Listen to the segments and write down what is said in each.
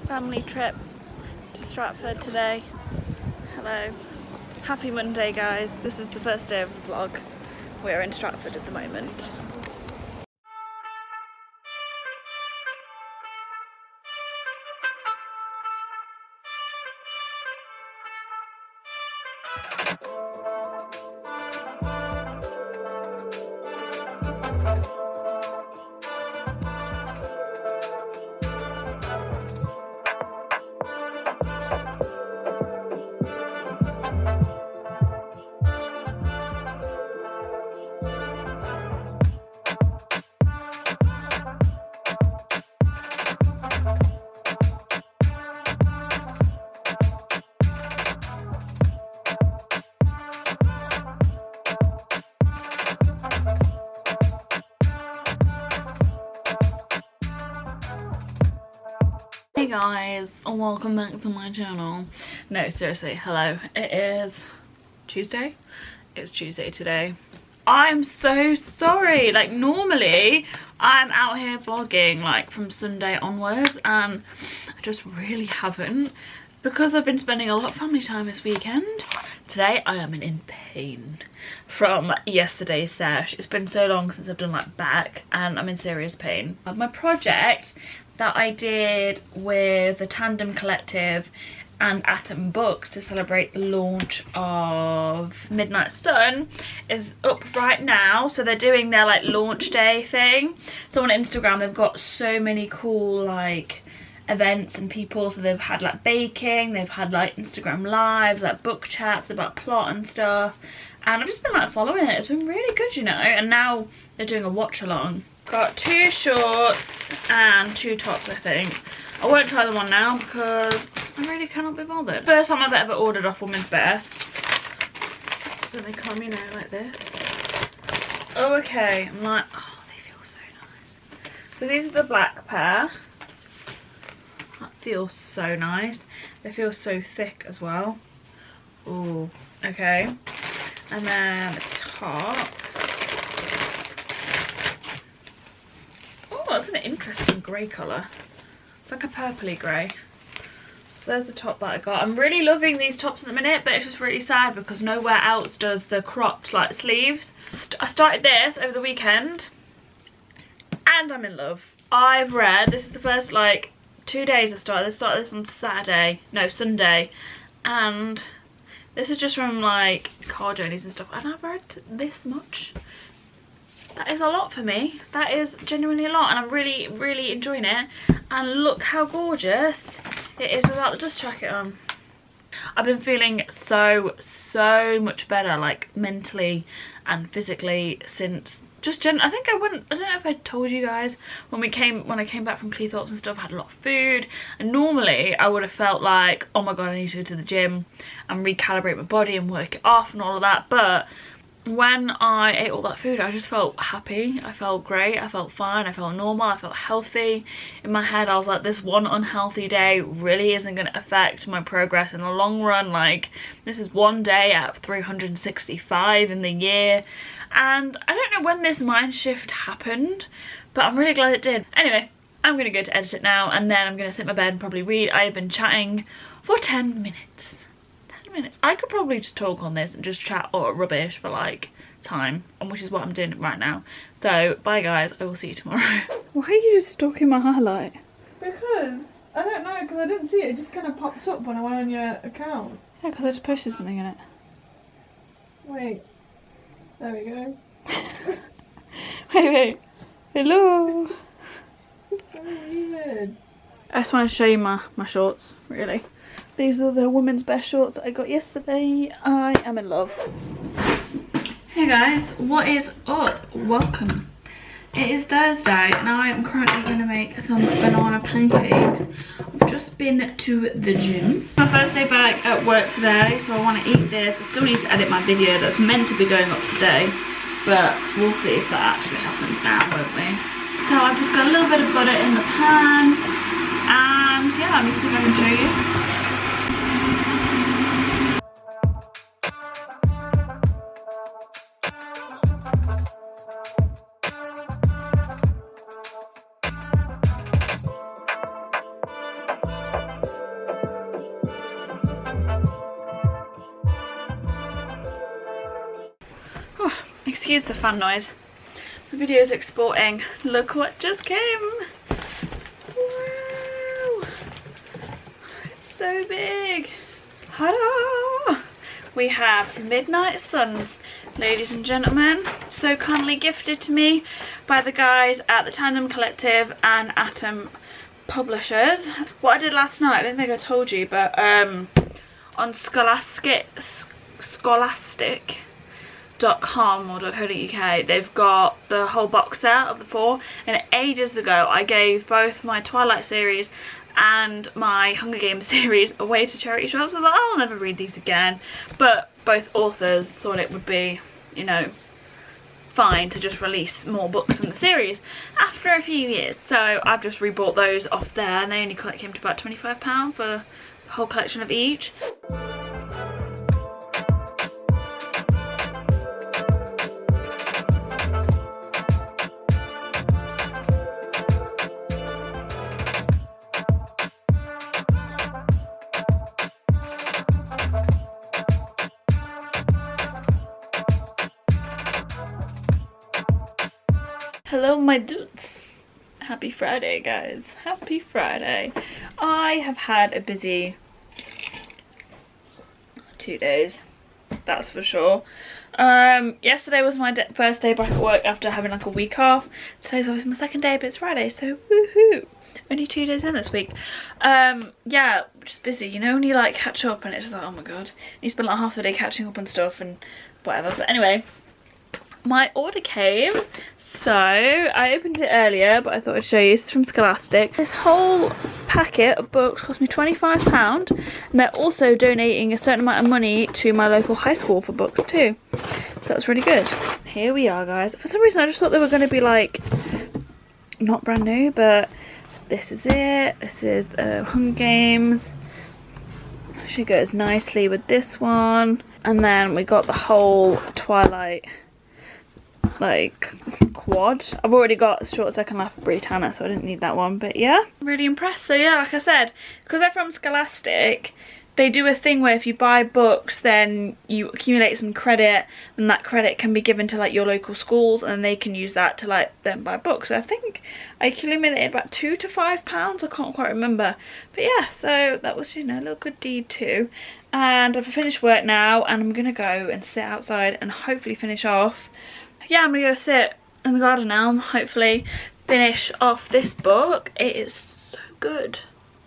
family trip to Stratford today. Hello. Happy Monday, guys. This is the first day of the vlog. We're in Stratford at the moment. Hey guys, and welcome back to my channel. No, seriously, hello. It is Tuesday. It's Tuesday today. I'm so sorry. Like, normally I'm out here vlogging like from Sunday onwards, and I just really haven't, because I've been spending a lot of family time this weekend. Today I am in pain from yesterday's sesh. It's been so long since I've done like back, and I'm in serious pain. My project that I did with the Tandem Collective and Atom Books to celebrate the launch of Midnight Sun is up right now. So they're doing their like launch day thing. So on Instagram they've got so many cool like events and people. So they've had like baking, they've had like Instagram lives, like book chats about plot and stuff, and I've just been like following it. It's been really good, you know. And now they're doing a watch along. Got 2 shorts and 2 tops, I think. I won't try them on now because I really cannot be bothered. First time I've ever ordered off Woman's Best. So they come, you know, like this. Oh, okay. I'm like, oh, they feel so nice. So these are the black pair. That feels so nice. They feel so thick as well. Ooh, okay. And then the top. Oh, that's an interesting grey colour. It's like a purpley grey. So there's the top that I got. I'm really loving these tops at the minute, but it's just really sad because nowhere else does the cropped like sleeves. I started this over the weekend and I'm in love. I've read, this is the first like 2 days I started this on Sunday, and this is just from like car journeys and stuff, and I've read this much. That is a lot for me. That is genuinely a lot, and I'm really, really enjoying it. And look how gorgeous it is without the dust jacket on. I've been feeling so much better, like mentally and physically, since just I think I don't know if I told you guys, when I came back from Cleethorpes and stuff, I had a lot of food, and normally I would have felt like, oh my god, I need to go to the gym and recalibrate my body and work it off and all of that. But when I ate all that food, I just felt happy. I felt great. I felt fine. I felt normal. I felt healthy. In my head I was like, this one unhealthy day really isn't going to affect my progress in the long run. Like, this is one day out of 365 in the year, and I don't know when this mind shift happened, but I'm really glad it did. Anyway, I'm going to go to edit it now, and then I'm going to sit in my bed and probably read. I've been chatting for 10 minutes. I could probably just talk on this and just chat or rubbish for like time, and which is what I'm doing right now. So bye guys, I will see you tomorrow. Why are you just stalking my highlight? Because I don't know, because I didn't see it. It just kind of popped up when I went on your account. Yeah, because I just posted something in it. Wait, there we go. wait, hello. It's so weird. I just want to show you my shorts, really. These are the Women's Best shorts that I got yesterday. I am in love. Hey guys, what is up? Welcome. It is Thursday. Now I'm currently going to make some banana pancakes. I've just been to the gym. My first day back at work today, so I want to eat this. I still need to edit my video that's meant to be going up today, but we'll see if that actually happens now, won't we? So I've just got a little bit of butter in the pan, and yeah, let me see if I can show you. Excuse the fan noise. The video is exporting. Look what just came. Wow. It's so big. Ta-da! We have Midnight Sun, ladies and gentlemen. So kindly gifted to me by the guys at the Tandem Collective and Atom Publishers. What I did last night, I don't think I told you, but on scholastic.com or .co.uk, they've got the whole box set of the 4, and ages ago I gave both my Twilight series and my Hunger Games series away to charity shops. I was like, oh, I'll never read these again, but both authors thought it would be, you know, fine to just release more books in the series after a few years. So I've just rebought those off there, and they only came to about £25 for the whole collection of each. Hello my dudes. Happy Friday guys. Happy Friday. I have had a busy 2 days, that's for sure. Yesterday was my first day back at work after having like a week off. Today's obviously my second day, but it's Friday, so woohoo. Only 2 days in this week. Yeah, just busy, you know, when you like catch up and it's just like, oh my god, you spend like half the day catching up on stuff and whatever. But anyway, my order came. So I opened it earlier, but I thought I'd show you. It's from Scholastic. This whole packet of books cost me £25, and they're also donating a certain amount of money to my local high school for books too. So that's really good. Here we are, guys. For some reason I just thought they were going to be like not brand new, but this is it. This is the Hunger Games. She goes nicely with this one, and then we got the whole Twilight like quad. I've already got Short Second Life of Britannia, so I didn't need that one, but yeah, I'm really impressed. So yeah, like I said, because they're from Scholastic, they do a thing where if you buy books, then you accumulate some credit, and that credit can be given to like your local schools, and they can use that to like then buy books. So I think I accumulated about £2 to £5, I can't quite remember, but yeah, so that was, you know, a little good deed too. And I've finished work now, and I'm gonna go and sit outside and hopefully finish off. Yeah, I'm gonna go sit in the garden now and hopefully finish off this book. It is so good,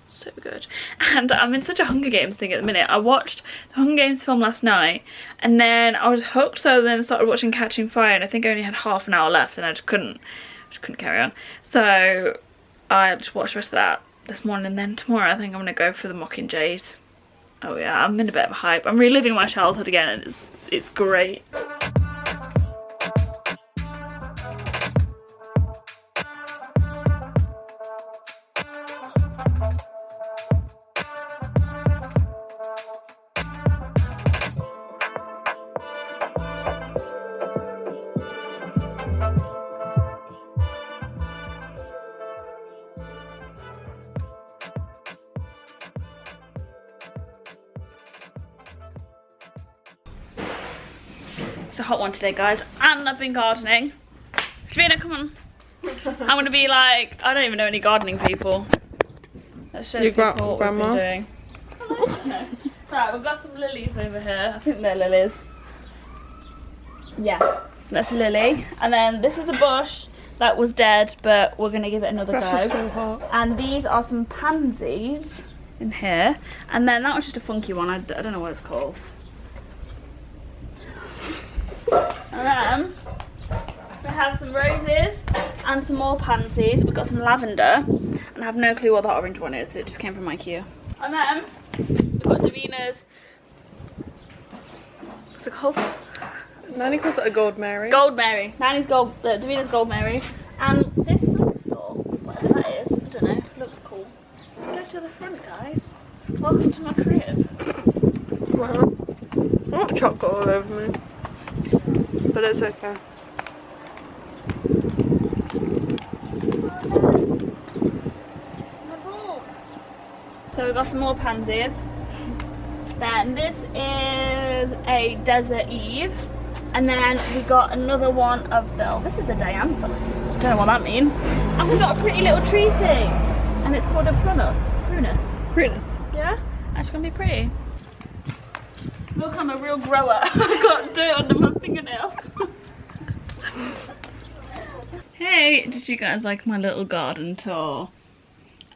so good. And I'm in such a Hunger Games thing at the minute. I watched the Hunger Games film last night, and then I was hooked, so then I started watching Catching Fire, and I think I only had half an hour left, and I just couldn't carry on. So I just watched the rest of that this morning, and then tomorrow I think I'm gonna go for the Mockingjays. Oh yeah, I'm in a bit of a hype. I'm reliving my childhood again, and it's great. It's a hot one today, guys, and I've been gardening. Trina, come on. I'm gonna be like, I don't even know any gardening people. Let's show you people what we've been doing. No. Right, we've got some lilies over here. I think they're lilies. Yeah, that's a lily. And then this is a bush that was dead, but we're gonna give it another go. So hot. And these are some pansies in here. And then that was just a funky one. I don't know what it's called. And then we have some roses and some more pansies. We've got some lavender, and I have no clue what that orange one is, so it just came from IKEA. And then we've got Davina's, what's it called? Nanny calls it a Gold Mary. Gold Mary. Davina's Gold Mary. And this sunflower, whatever that is, I don't know, looks cool. Let's go to the front, guys. Welcome to my crib. Wow. I want chocolate all over me. But it's okay. So we've got some more pansies. Then this is a Desert Eve. And then we got another one of the, oh, this is a dianthus. Don't know what that means. And we got a pretty little tree thing. And it's called a prunus. Prunus. Yeah? That's gonna be pretty. Look, I'm a real grower. I've got dirt under my fingernails. Hey, did you guys like my little garden tour?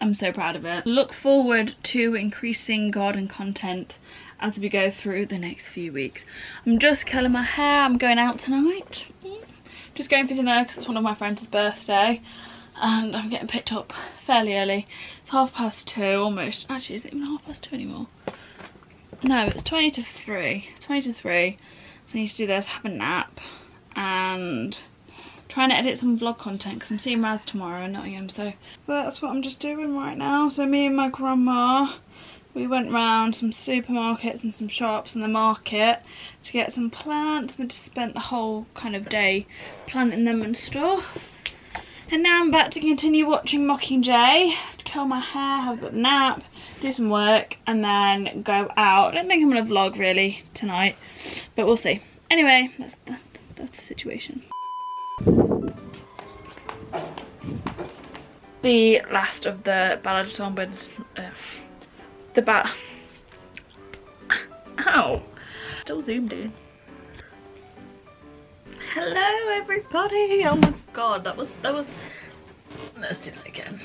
I'm so proud of it. Look forward to increasing garden content as we go through the next few weeks. I'm just curling my hair. I'm going out tonight. Just going for dinner because it's one of my friends' birthday. And I'm getting picked up fairly early. It's 2:30 almost. Actually, is it even 2:30 anymore? No, it's 20 to 3. 20 to 3. So I need to do this, have a nap, and trying to edit some vlog content because I'm seeing Raz tomorrow in Nottingham. So that's what I'm just doing right now. So me and my grandma, we went round some supermarkets and some shops and the market to get some plants, and just spent the whole kind of day planting them and stuff. And now I'm back to continue watching Mockingjay, to curl my hair, have a nap, do some work, and then go out. I don't think I'm gonna vlog really tonight, but we'll see. Anyway, that's the situation. The last of the Ballad of Songbirds, ow, still zoomed in. Hello everybody, oh my god, that was, let's do that again.